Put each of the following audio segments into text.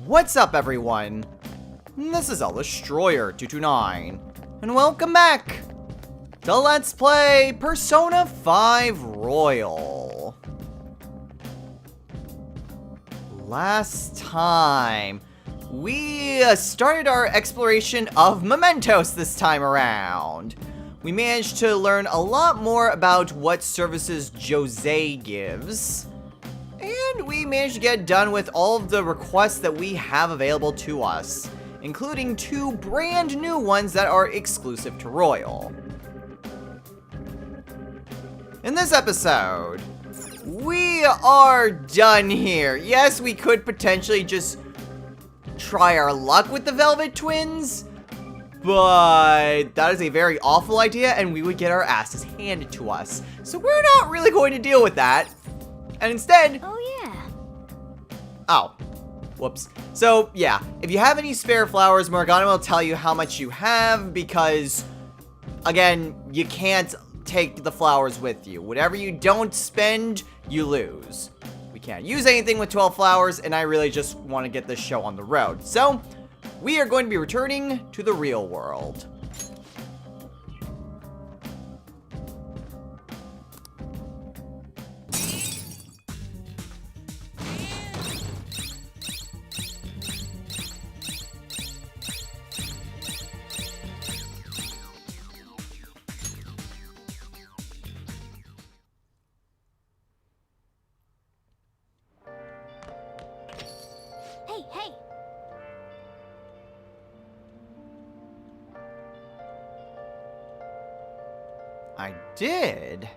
What's up, everyone? This is Destroyer229, and welcome back to Let's Play Persona 5 Royal. Last time, we started our exploration of mementos this time around. We managed to learn a lot more about what services Jose gives. And we managed to get done with all of the requests that we have available to us, including 2 brand new ones that are exclusive to Royal. In this episode, we are done here. Yes, we could potentially just try our luck with the Velvet Twins, but that is a very awful idea and we would get our asses handed to us. So we're not really going to deal with that. And instead... Oh, whoops. So, yeah, if you have any spare flowers, Morgana will tell you how much you have because, again, you can't take the flowers with you. Whatever you don't spend, you lose. We can't use anything with 12 flowers, and I really just want to get this show on the road. So, we are going to be returning to the real world. Hey! I did.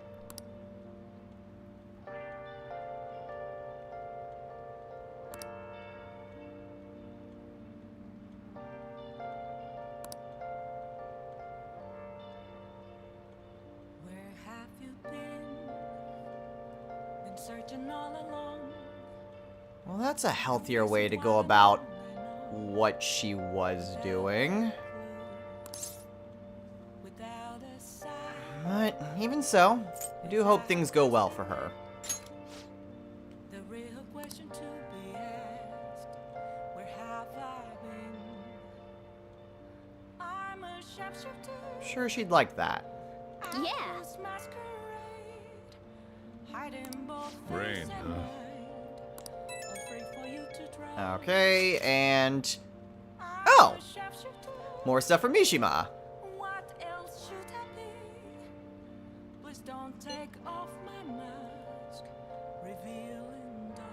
Where have you been? Been searching all along. Well, that's a healthier way to go about what she was doing. But even so, I do hope things go well for her. The real question to be asked, where have I been? I'm a sharpshooter. Sure, she'd like that. Yeah. Rain, Okay, and... Oh! More stuff from Mishima. What else should I be? Please don't take off my mask, revealing dark.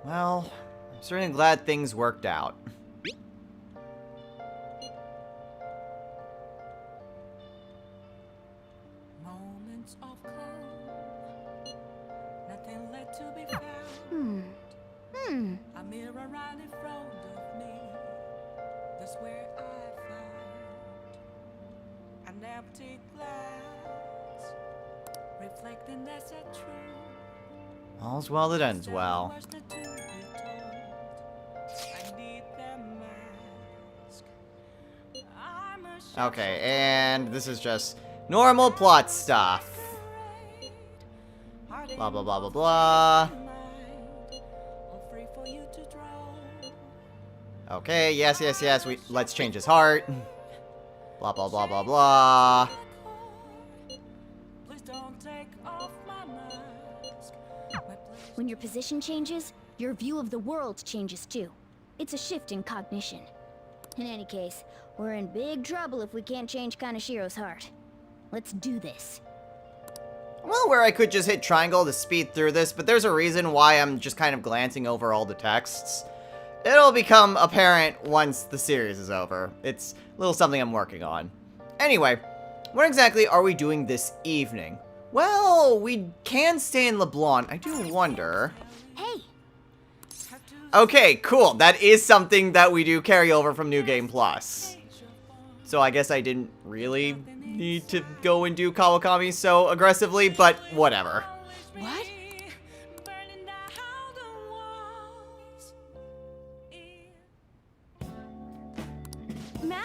Well, I'm certainly glad things worked out. Moments of calm, nothing left to be found. A mirror right in front of me, that's where I found an empty glass, reflecting that's a truth. All's well that ends well. Okay, and this is just normal plot stuff. Blah, blah, blah, blah, blah. Okay, yes, let's change his heart. Blah, blah, blah, blah, blah. When your position changes, your view of the world changes too. It's a shift in cognition. In any case, we're in big trouble if we can't change Kanashiro's heart. Let's do this. Well, where I could just hit triangle to speed through this, but there's a reason why I'm just kind of glancing over all the texts. It'll become apparent once the series is over. It's a little something I'm working on. Anyway, what exactly are we doing this evening? Well, we can stay in LeBlanc. I do wonder... Hey! Okay, cool. That is something that we do carry over from New Game Plus. So I guess I didn't really need to go and do Kawakami so aggressively, but whatever. What?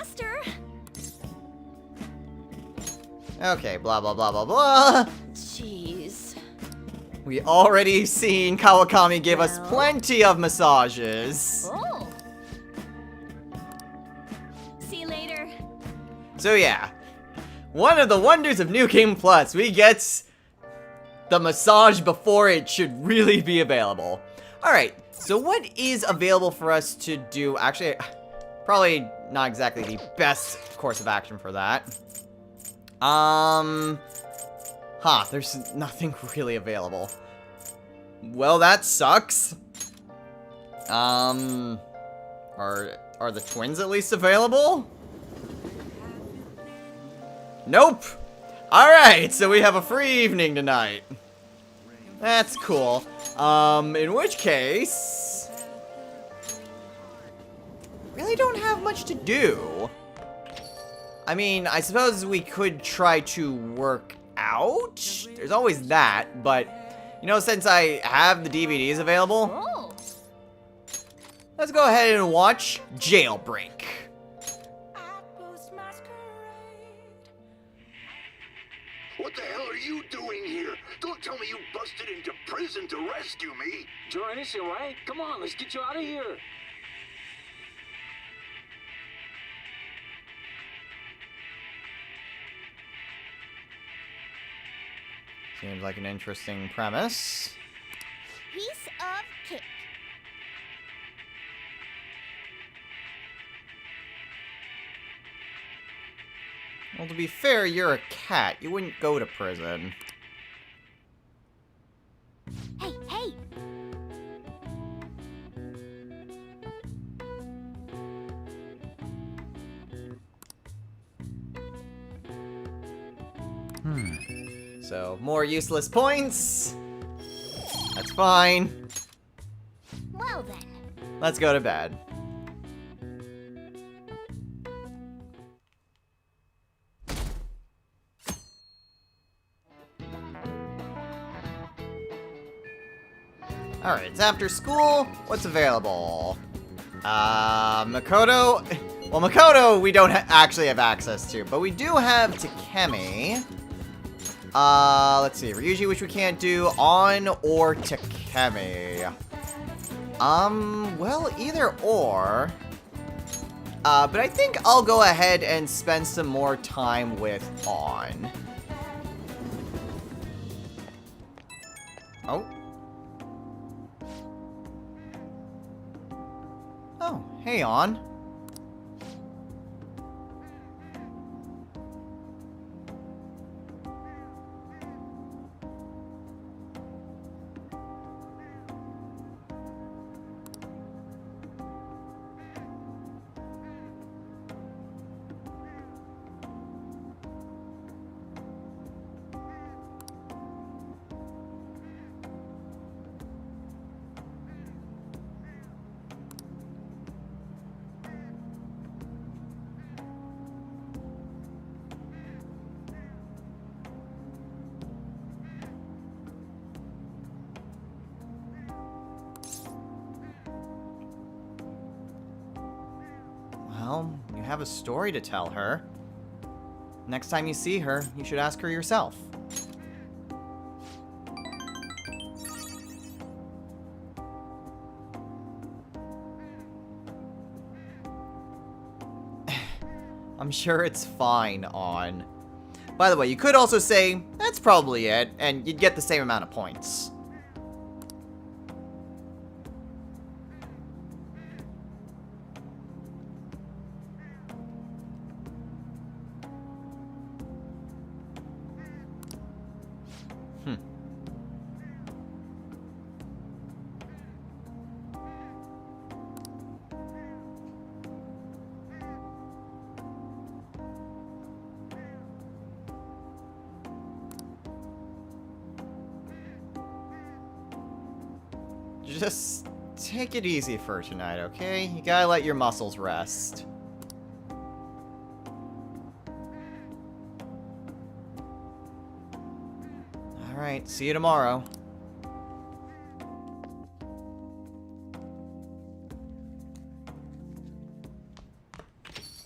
faster. Okay, blah, blah, blah, blah, blah. Jeez. We already seen Kawakami give us Well? plenty of massages. Oh. See you later. So yeah, one of the wonders of New Game Plus, we get the massage before it should really be available. Alright, so what is available for us to do? Actually, probably not exactly the best course of action for that. There's nothing really available. Well, that sucks. Are the twins at least available? Nope. Alright, so we have a free evening tonight. That's cool. In which case... really don't have much to do. I mean, I suppose we could try to work out. There's always that, but... you know, since I have the DVDs available, Oh. let's go ahead and watch Jailbreak. Apples masquerade. What the hell are you doing here? Don't tell me you busted into prison to rescue me. Join us, right? Come on, let's get you out of here. Seems like an interesting premise. Piece of cake. Well, to be fair, you're a cat. You wouldn't go to prison. Hey, hey. So, more useless points. That's fine. Well then. Let's go to bed. Alright, it's after school. What's available? Makoto. Well, Makoto we don't actually have access to, but we do have Takemi. Let's see. Ryuji, which we can't do. On or Takemi. Well, either or. But I think I'll go ahead and spend some more time with On. Oh. Oh, hey, On. Well, you have a story to tell her. Next time you see her, you should ask her yourself. I'm sure it's fine, On. By the way, you could also say, that's probably it, and you'd get the same amount of points. Just take it easy for tonight, okay? You gotta let your muscles rest. Alright, see you tomorrow.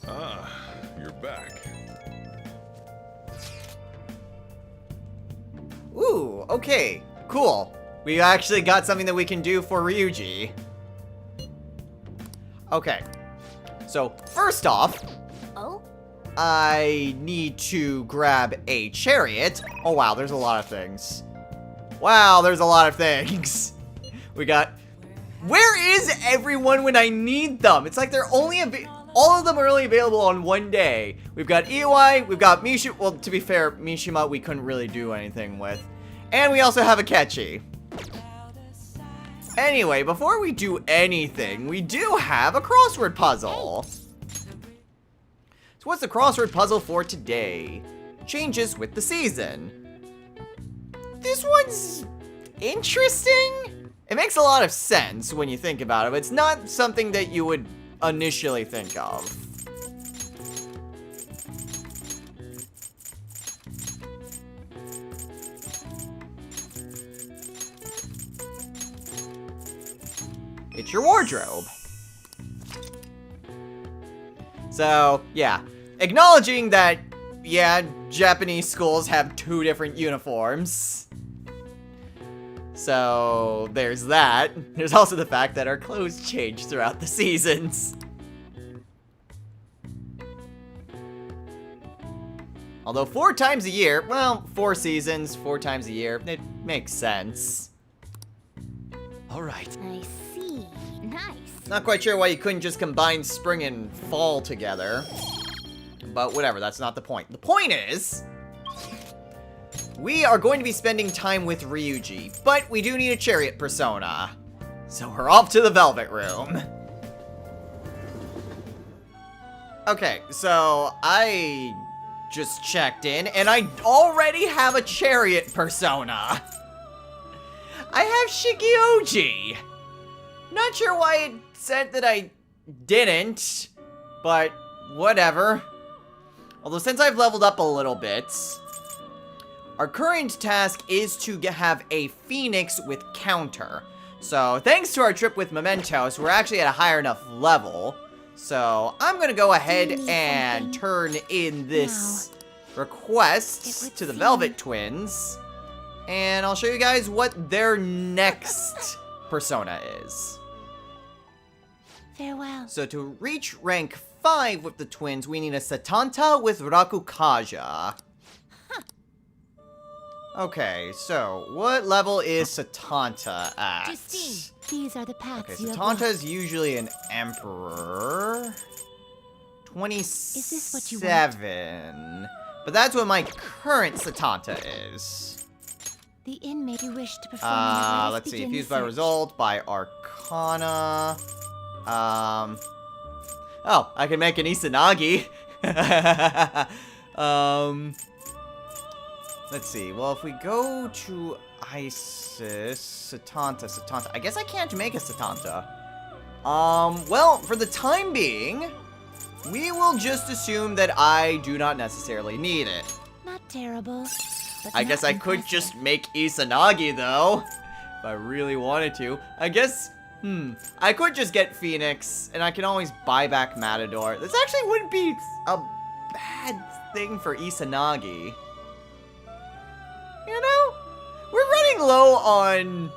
Ah, back. Ooh, okay, cool. We actually got something that we can do for Ryuji. Okay, so first off, Oh? I need to grab a chariot. Oh wow, there's a lot of things. Wow, there's a lot of things. We got... Where is everyone when I need them? It's like they're only all of them are only available on one day. We've got Iwai, we've got Mishu. Well, to be fair, Mishima we couldn't really do anything with. And we also have Akechi. Anyway, before we do anything, we do have a crossword puzzle. So what's the crossword puzzle for today? Changes with the season. This one's interesting. It makes a lot of sense when you think about it, but it's not something that you would initially think of. It's your wardrobe. So, yeah. Acknowledging that, yeah, Japanese schools have 2 different uniforms. So, there's that. There's also the fact that our clothes change throughout the seasons. Although 4 times a year, well, 4 seasons, 4 times a year, it makes sense. Alright. I see. Nice. Not quite sure why you couldn't just combine spring and fall together. But whatever, that's not the point. The point is... we are going to be spending time with Ryuji, but we do need a chariot persona. So we're off to the Velvet Room. Okay, so I just checked in, and I already have a chariot persona. I have Shigioji. Not sure why it said that I didn't, but whatever. Although since I've leveled up a little bit, our current task is to have a Phoenix with counter. So thanks to our trip with Mementos, we're actually at a higher enough level. So I'm gonna go ahead and turn in this request to the Velvet Twins. And I'll show you guys what their next persona is. Farewell. So to reach rank 5 with the twins, we need a Satanta with Rakukaja. Okay, so what level is Satanta at? Justine, these are the paths Okay, you have Satanta walked. is usually an Emperor. 27. Is this what you want? But that's what my current Satanta is. The inmate you wish to perform in the rites Let's see. begin Fused the by search. result, by Arcana. Oh, I can make an Izanagi. Let's see. Well, if we go to Isis, Satanta. I guess I can't make a Satanta. Well, for the time being, we will just assume that I do not necessarily need it. Not terrible. But I not guess I could impressive. just make Izanagi, though. If I really wanted to. I guess, I could just get Phoenix, and I can always buy back Matador. This actually wouldn't be a bad thing for Izanagi. You know? We're running low on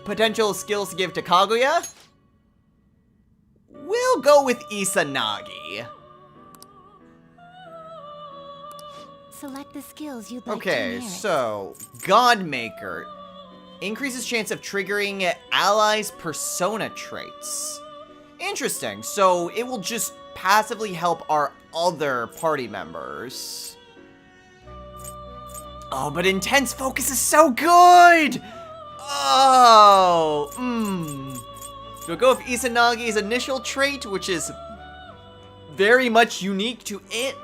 potential skills to give to Kaguya. We'll go with Izanagi. Select the skills you'd like to Okay, inherit. so Godmaker increases chance of triggering allies' persona traits. Interesting. So it will just passively help our other party members. Oh, but intense focus is so good. Oh, Do I go with Izanagi's initial trait, which is very much unique to it?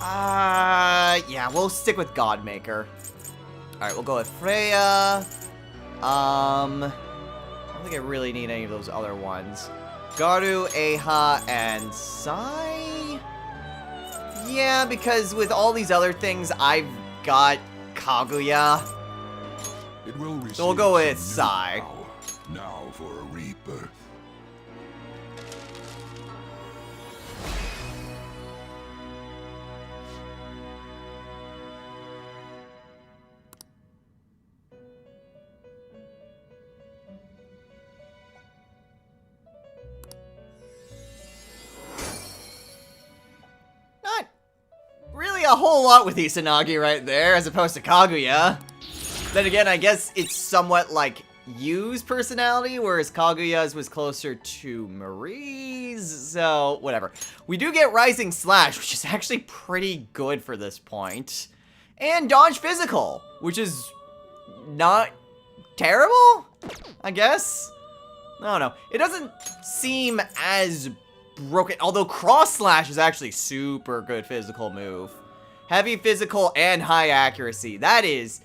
Yeah, we'll stick with Godmaker. Alright, we'll go with Freya. I don't think I really need any of those other ones. Garu, Eha, and Sai? Yeah, because with all these other things, I've got Kaguya. It will So we'll go with receive some new Sai. power. Now for a rebirth. a whole lot with Izanagi right there, as opposed to Kaguya. Then again, I guess it's somewhat like Yu's personality, whereas Kaguya's was closer to Marie's, so whatever. We do get Rising Slash, which is actually pretty good for this point. And Dodge Physical, which is not terrible, I guess? I don't know. It doesn't seem as broken, although Cross Slash is actually super good physical move. Heavy physical and high accuracy. That is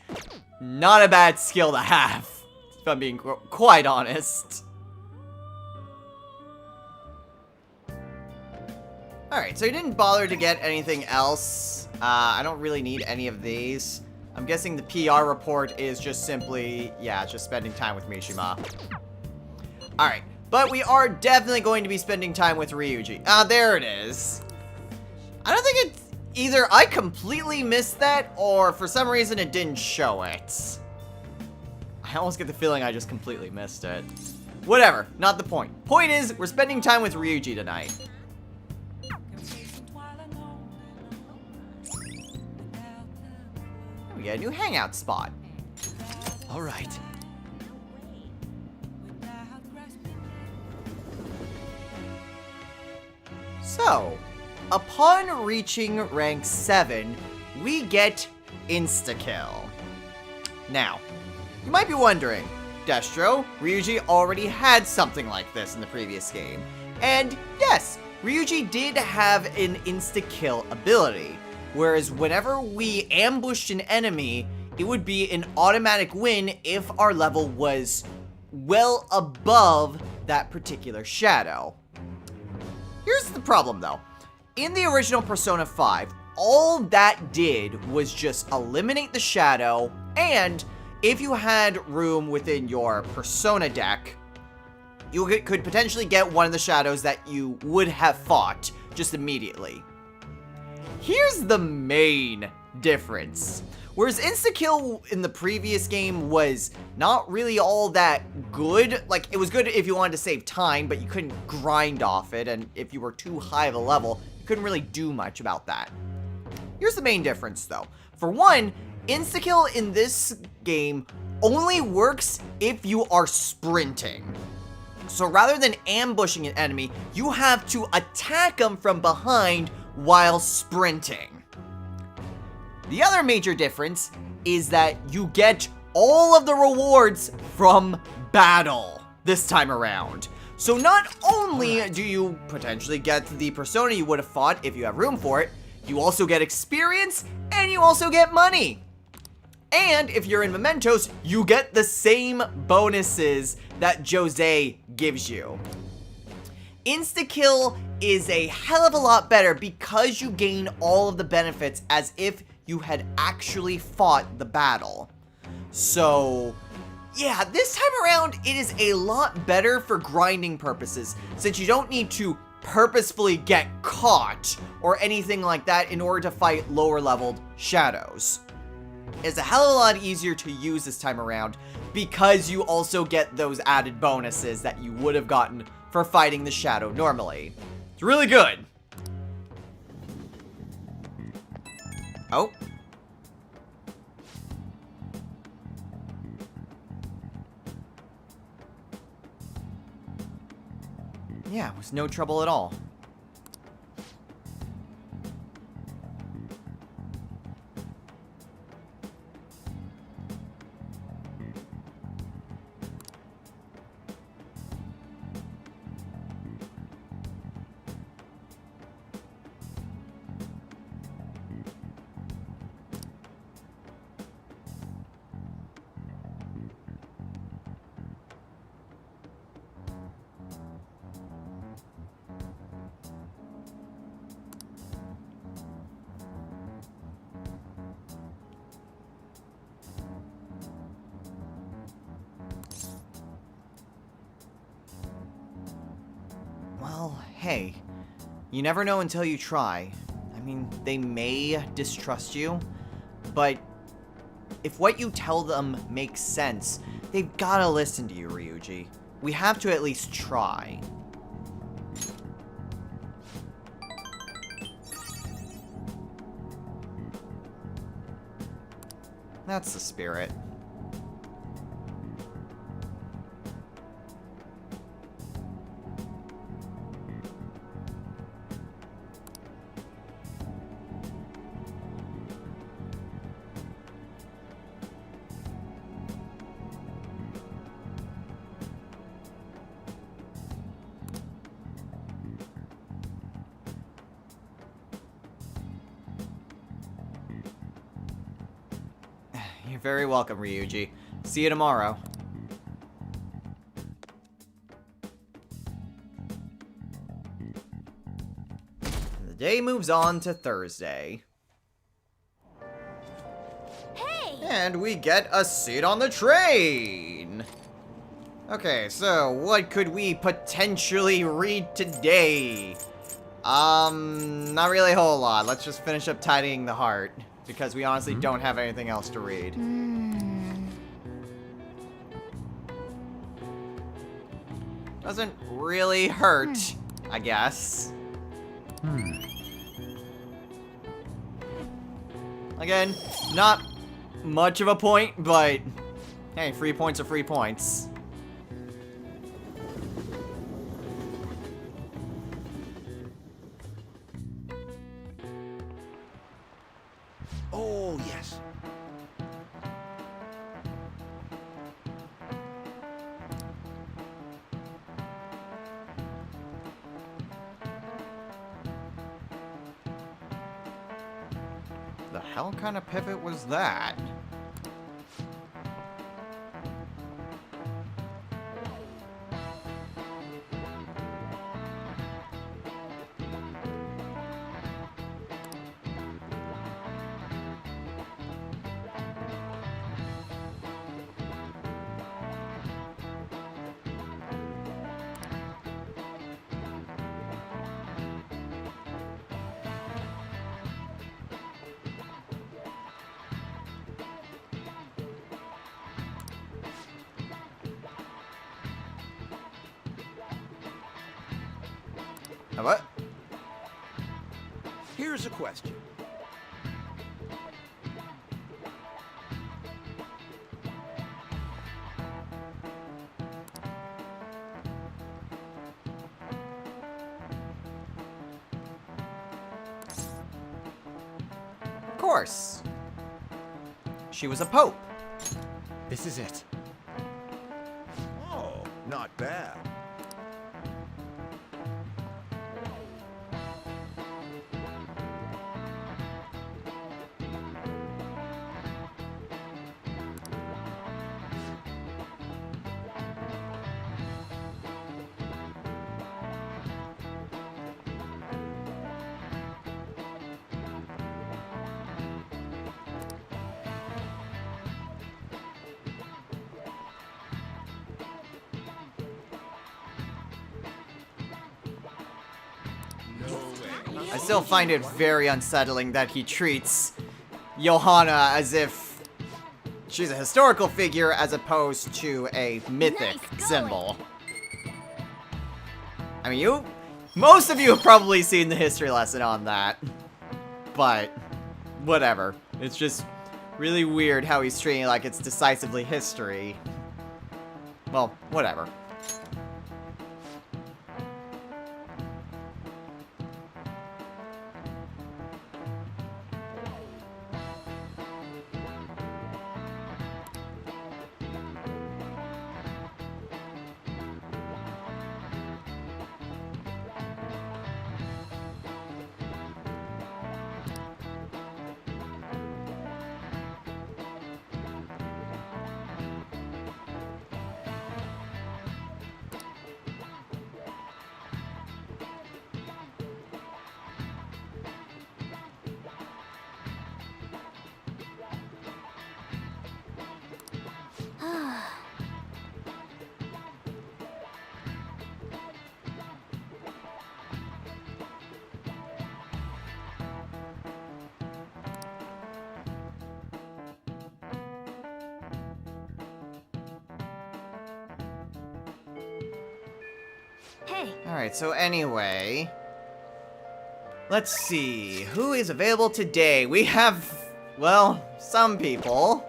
not a bad skill to have, if I'm being quite honest. Alright, so you didn't bother to get anything else. I don't really need any of these. I'm guessing the PR report is just simply, yeah, just spending time with Mishima. Alright, but we are definitely going to be spending time with Ryuji. Ah, there it is. I don't think it's either I completely missed that, or for some reason it didn't show it. I almost get the feeling I just completely missed it. Whatever, not the point. Point is, we're spending time with Ryuji tonight. We get a new hangout spot. Alright. So, upon reaching rank 7, we get insta-kill. Now, you might be wondering, Destro, Ryuji already had something like this in the previous game. And yes, Ryuji did have an insta-kill ability, whereas whenever we ambushed an enemy, it would be an automatic win if our level was well above that particular shadow. Here's the problem though. In the original Persona 5, all that did was just eliminate the shadow, and if you had room within your Persona deck, you could potentially get one of the shadows that you would have fought just immediately. Here's the main difference. Whereas insta-kill in the previous game was not really all that good. Like, it was good if you wanted to save time, but you couldn't grind off it, and if you were too high of a level, you couldn't really do much about that. Here's the main difference, though. For one, insta-kill in this game only works if you are sprinting. So rather than ambushing an enemy, you have to attack them from behind while sprinting. The other major difference is that you get all of the rewards from battle this time around. So not only do you potentially get the persona you would have fought if you have room for it, you also get experience and you also get money. And if you're in Mementos, you get the same bonuses that Jose gives you. Insta-kill is a hell of a lot better because you gain all of the benefits as if you had actually fought the battle. So, yeah, this time around, it is a lot better for grinding purposes, since you don't need to purposefully get caught or anything like that in order to fight lower leveled shadows. It's a hell of a lot easier to use this time around because you also get those added bonuses that you would have gotten for fighting the shadow normally. It's really good. Oh. Yeah, it was no trouble at all. Well, hey, you never know until you try. I mean, they may distrust you, but if what you tell them makes sense, they've gotta listen to you, Ryuji. We have to at least try. That's the spirit. You're very welcome, Ryuji. See you tomorrow. The day moves on to Thursday. Hey! And we get a seat on the train! Okay, so what could we potentially read today? Not really a whole lot. Let's just finish up tidying the heart. Because we honestly don't have anything else to read. Doesn't really hurt, I guess. Again, not much of a point, but hey, free points are free points. Oh, yes. The hell kind of pivot was that? What? Here's a question. Of course. She was a pope. This is it. Oh, not bad. I still find it very unsettling that he treats Johanna as if she's a historical figure as opposed to a mythic symbol. I mean, most of you have probably seen the history lesson on that. But, whatever. It's just really weird how he's treating it like it's decisively history. Well, whatever. Hey, Alright, so anyway... Let's see, who is available today? We have, well, some people.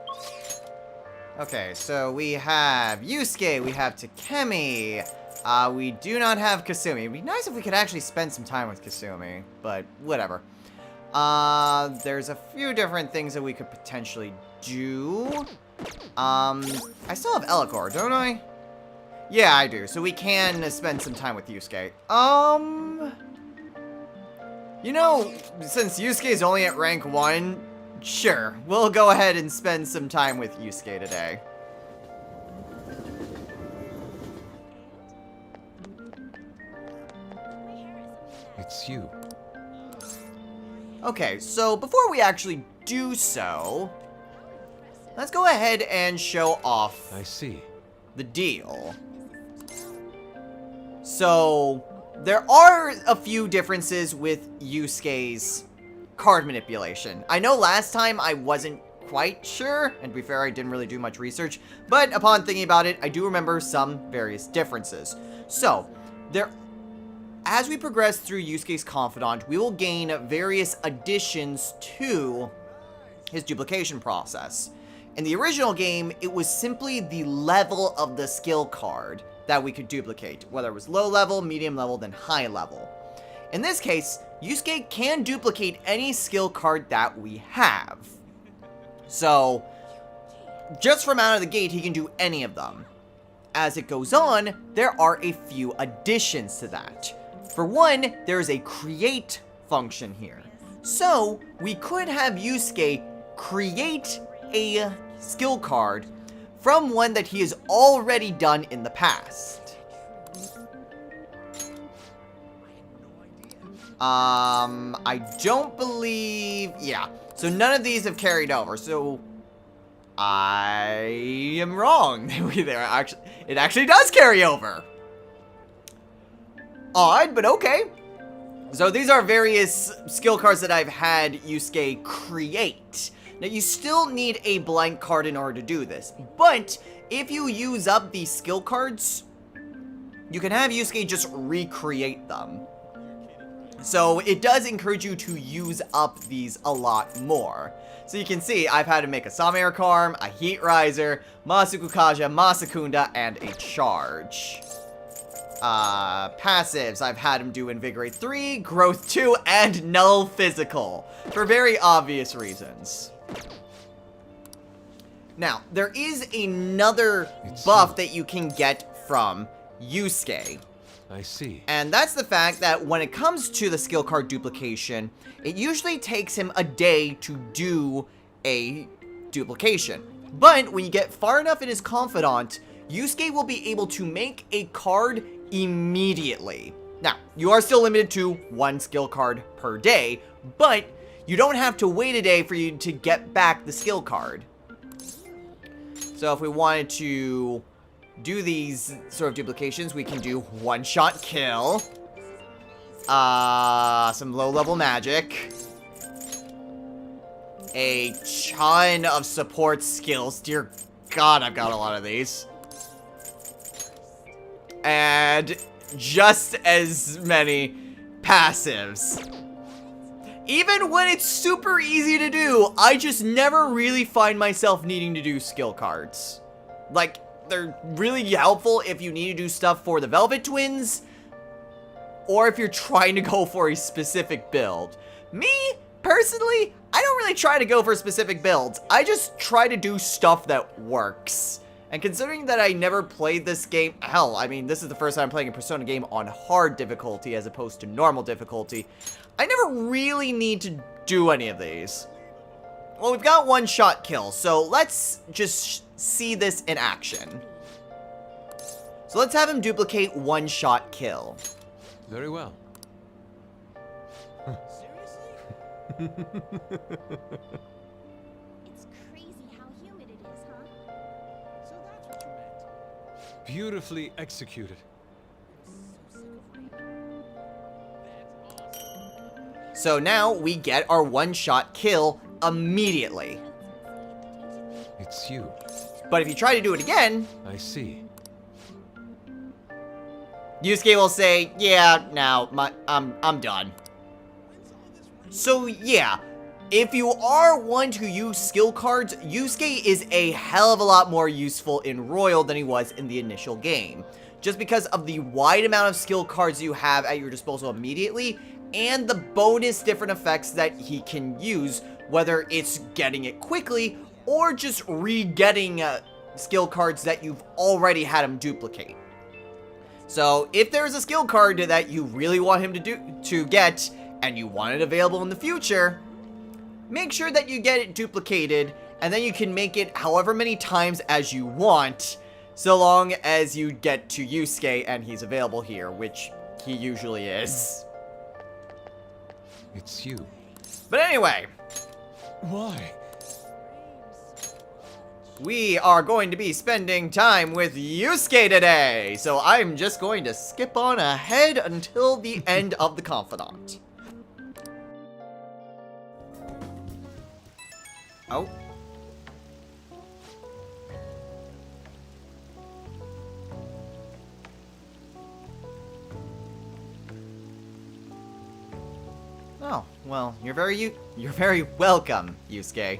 Okay, so we have Yusuke, we have Takemi. We do not have Kasumi. It'd be nice if we could actually spend some time with Kasumi, but whatever. There's a few different things that we could potentially do. I still have Elikor, don't I? Yeah, I do. So we can spend some time with Yusuke. You know, since Yusuke's only at rank 1, sure, we'll go ahead and spend some time with Yusuke today. It's you. Okay, so before we actually do so, let's go ahead and show off I see. the deal. So, there are a few differences with Yusuke's card manipulation. I know last time I wasn't quite sure, and to be fair, I didn't really do much research, but upon thinking about it, I do remember some various differences. So, as we progress through Yusuke's Confidant, we will gain various additions to his duplication process. In the original game, it was simply the level of the skill card that we could duplicate, whether it was low level, medium level, then high level. In this case, Yusuke can duplicate any skill card that we have. So, just from out of the gate, he can do any of them. As it goes on, there are a few additions to that. For one, there is a create function here. So, we could have Yusuke create a skill card from one that he has already done in the past. I don't believe... Yeah, so none of these have carried over, so... I am wrong. It actually does carry over. Odd, but okay. So these are various skill cards that I've had Yusuke create. Now, you still need a blank card in order to do this, but if you use up these skill cards, you can have Yusuke just recreate them. So it does encourage you to use up these a lot more. So you can see, I've had to make a Samair Karm, a Heat Riser, Masuku Kaja, Masakunda, and a Charge. Passives, I've had him do Invigorate 3, Growth 2, and Null Physical, for very obvious reasons. Now, there is another buff that you can get from Yusuke. I see. And that's the fact that when it comes to the skill card duplication, it usually takes him a day to do a duplication. But when you get far enough in his Confidant, Yusuke will be able to make a card immediately. Now, you are still limited to one skill card per day, but you don't have to wait a day for you to get back the skill card. So if we wanted to do these sort of duplications, we can do one-shot kill, some low-level magic, a ton of support skills. Dear God, I've got a lot of these. And just as many passives. Even when it's super easy to do, I just never really find myself needing to do skill cards. Like, they're really helpful if you need to do stuff for the Velvet Twins, or if you're trying to go for a specific build. Me, personally, I don't really try to go for specific builds. I just try to do stuff that works. And considering that I never played this game, hell, I mean, this is the first time I'm playing a Persona game on hard difficulty as opposed to normal difficulty, I never really need to do any of these. Well, we've got one-shot kill, so let's just see this in action. So let's have him duplicate one-shot kill. Very well. It's crazy how humid it is, huh? So that's what you meant. Beautifully executed. So now we get our one-shot kill immediately. It's you. But if you try to do it again, I see. Yusuke will say, yeah, no, I'm done. So yeah, If you are one to use skill cards, Yusuke is a hell of a lot more useful in Royal than he was in the initial game. Just because of the wide amount of skill cards you have at your disposal immediately, and the bonus different effects that he can use, whether it's getting it quickly, or just re-getting skill cards that you've already had him duplicate. So, if there's a skill card that you really want him to get, and you want it available in the future, make sure that you get it duplicated, and then you can make it however many times as you want, so long as you get to Yusuke and he's available here, which he usually is. It's you. But anyway, Why? we are going to be spending time with Yusuke today, so I'm just going to skip on ahead until the end of the Confidant. Oh. Oh, well, you're very welcome, Yusuke.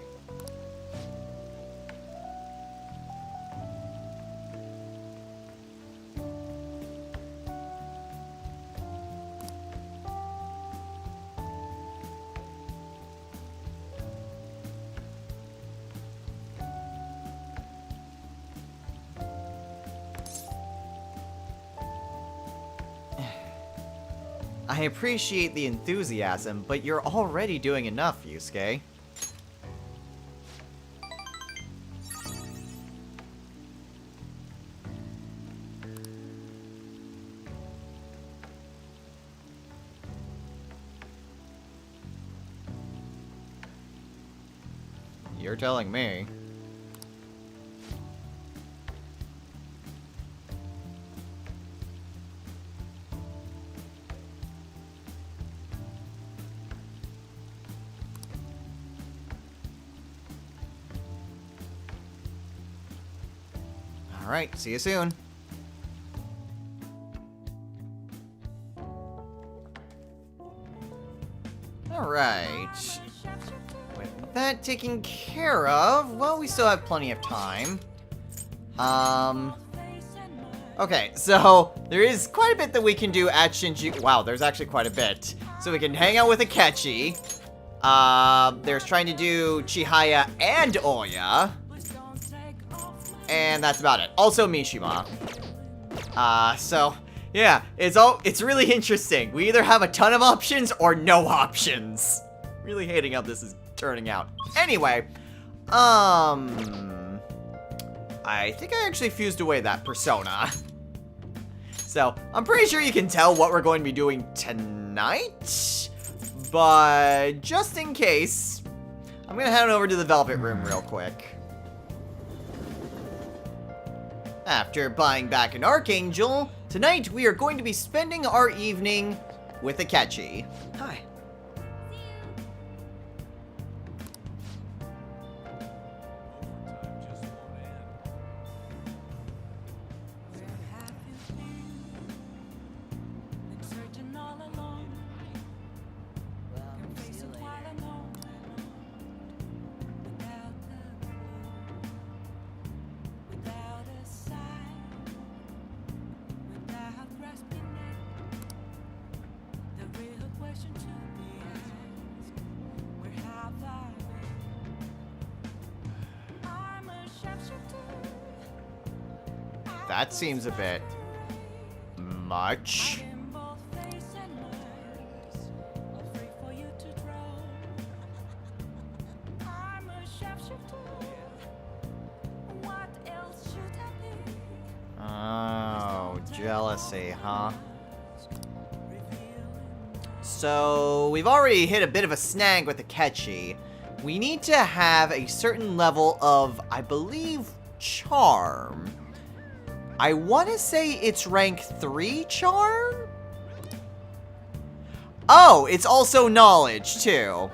I appreciate the enthusiasm, but you're already doing enough, Yusuke. You're telling me. Alright, see you soon. Alright. With that taken care of, well, we still have plenty of time. Okay, so there is quite a bit that we can do at Shinjuku. Wow, there's actually quite a bit. So we can hang out with Akechi. There's trying to do Chihaya and Oya. And that's about it. Also Mishima. So, yeah, it's really interesting. We either have a ton of options or no options. Really hating how this is turning out. Anyway, I think I actually fused away that persona. So, I'm pretty sure you can tell what we're going to be doing tonight. But, just in case, I'm gonna head over to the Velvet Room real quick. After buying back an Archangel, tonight we are going to be spending our evening with Akechi. Hi. That seems a bit much. Oh, jealousy, huh? So, we've already hit a bit of a snag with Akechi. We need to have a certain level of, I believe, charm. I want to say it's rank 3 charm? Oh, it's also knowledge, too.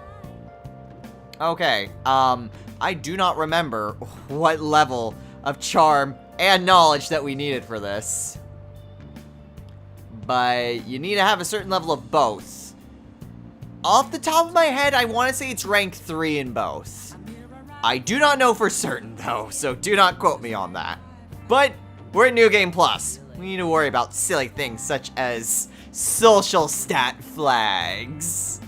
Okay, I do not remember what level of charm and knowledge that we needed for this. But you need to have a certain level of both. Off the top of my head, I want to say it's rank 3 in both. I do not know for certain, though, so do not quote me on that. But we're at New Game Plus. We need to worry about silly things such as social stat flags.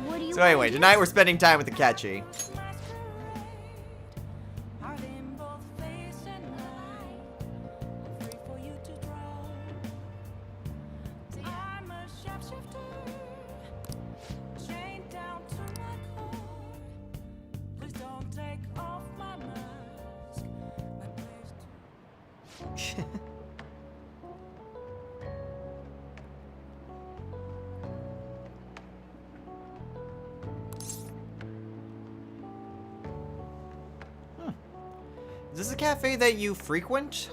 What do you So anyway, want? tonight we're spending time with Akechi. Is this a cafe that you frequent?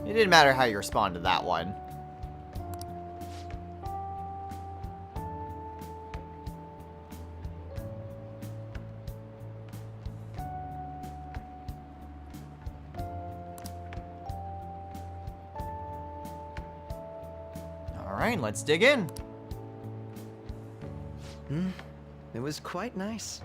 It didn't matter how you respond to that one. Alright, let's dig in. It was quite nice.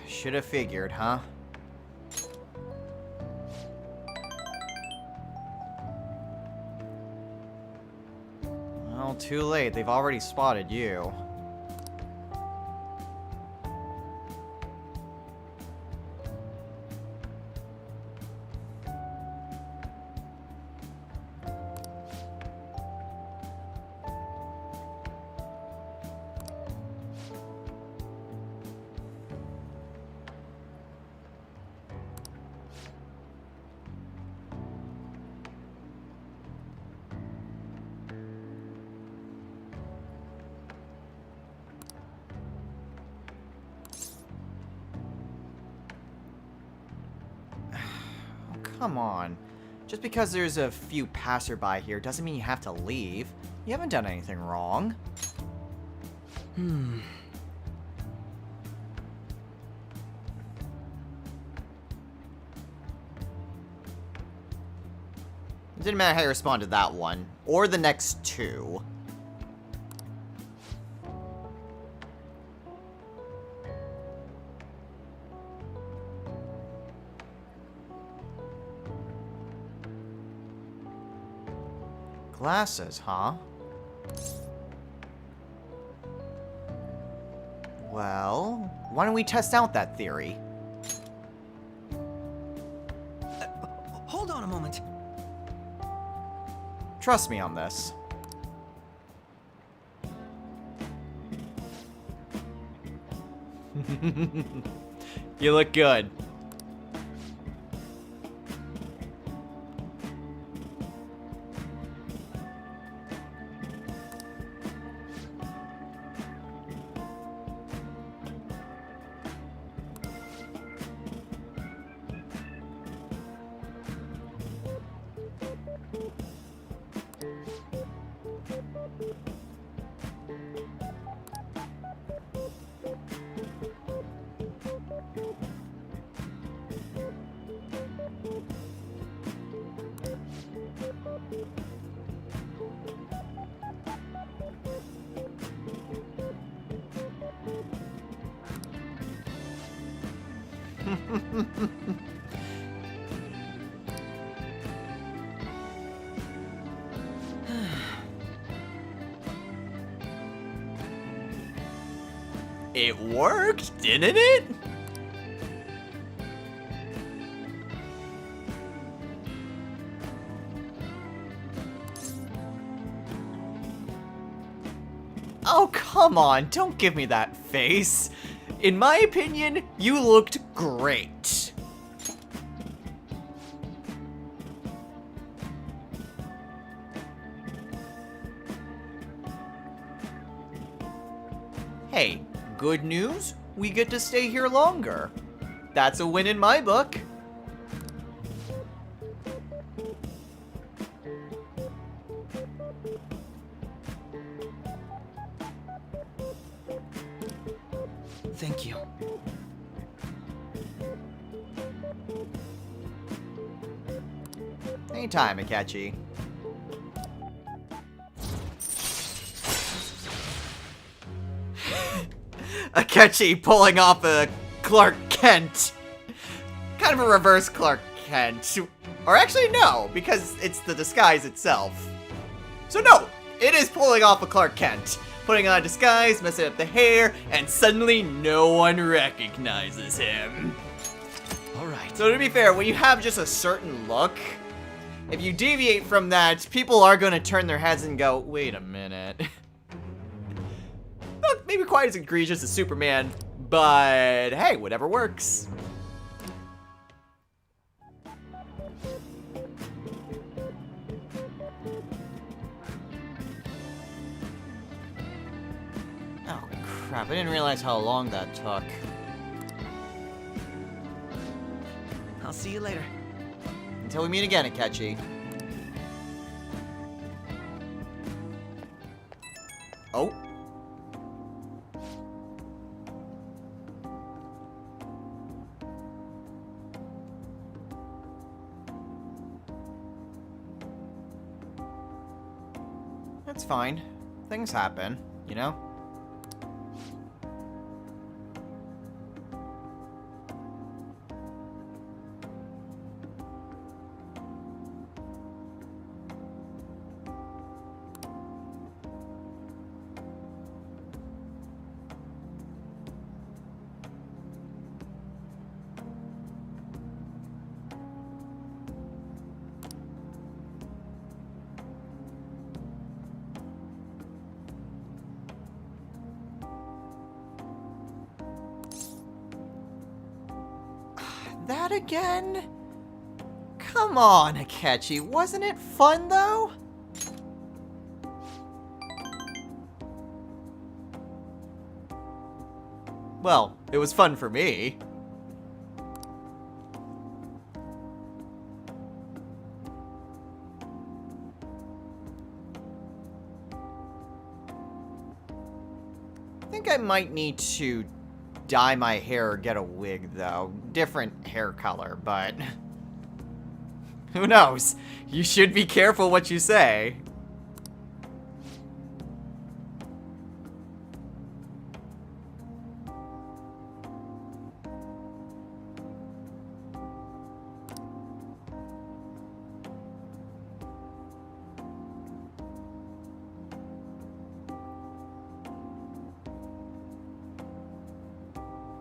Should have figured, huh? Well, too late. They've already spotted you. Come on. Just because there's a few passerby here doesn't mean you have to leave. You haven't done anything wrong. It didn't matter how you responded to that one. Or the next two. Glasses, huh? Well, why don't we test out that theory? Hold on a moment. Trust me on this. You look good. It worked, didn't it? Oh, come on, don't give me that face. In my opinion, you looked great. Hey, good news, we get to stay here longer. That's a win in my book. Thank you. Anytime, Akechi. Akechi pulling off a Clark Kent. Kind of a reverse Clark Kent. Or actually, no, because it's the disguise itself. So no, it is pulling off a Clark Kent. Putting on a disguise, messing up the hair, and suddenly no one recognizes him. Alright. So to be fair, when you have just a certain look, if you deviate from that, people are going to turn their heads and go, wait a minute. Not maybe quite as egregious as Superman, but hey, whatever works. Oh crap, I didn't realize how long that took. I'll see you later. Until we meet again, Akechi. Oh. That's fine. Things happen, you know? That again? Come on, Akechi. Wasn't it fun, though? Well, it was fun for me. I think I might need to dye my hair or get a wig, though. Different hair color, but who knows? You should be careful what you say.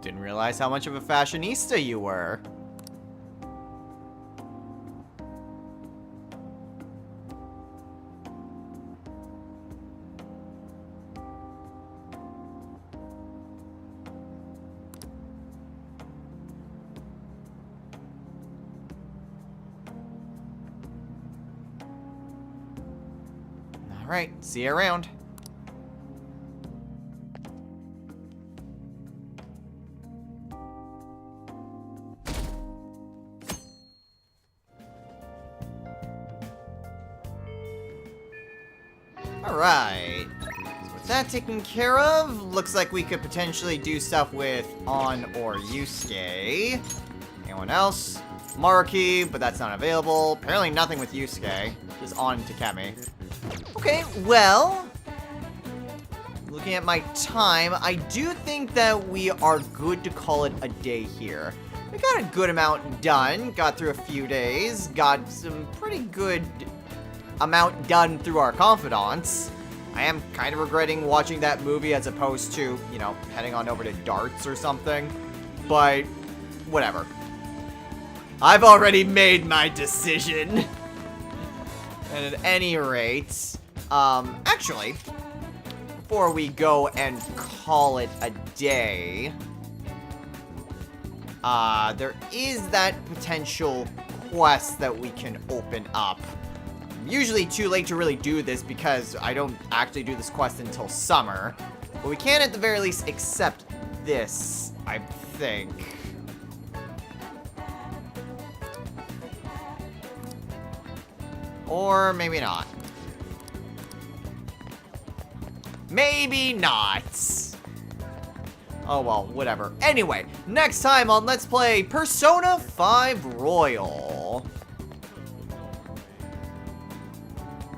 Didn't realize how much of a fashionista you were. All right, see you around. Alright, so with that taken care of, looks like we could potentially do stuff with On or Yusuke. Anyone else? Maruki, but that's not available. Apparently nothing with Yusuke, just On Takemi. Okay, well, looking at my time, I do think that we are good to call it a day here. We got a good amount done, got through a few days, got some pretty good amount done through our confidants. I am kind of regretting watching that movie as opposed to, you know, heading on over to darts or something. But, whatever. I've already made my decision. And at any rate, actually, before we go and call it a day, there is that potential quest that we can open up. Usually too late to really do this because I don't actually do this quest until summer. But we can at the very least accept this, I think. Or maybe not. Maybe not. Oh well, whatever. Anyway, next time on Let's Play Persona 5 Royal.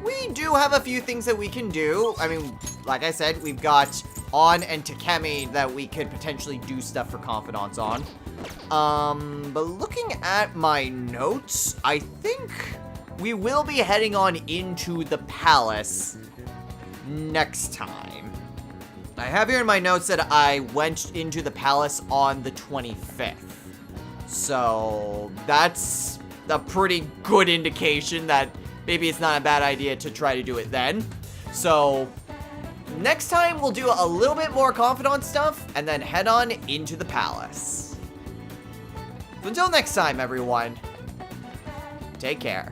We do have a few things that we can do. I mean, like I said, we've got On and Takemi that we could potentially do stuff for Confidants on. But looking at my notes, I think we will be heading on into the palace next time. I have here in my notes that I went into the palace on the 25th. So that's a pretty good indication that maybe it's not a bad idea to try to do it then. So next time we'll do a little bit more Confidant stuff and then head on into the palace. So until next time, everyone, take care.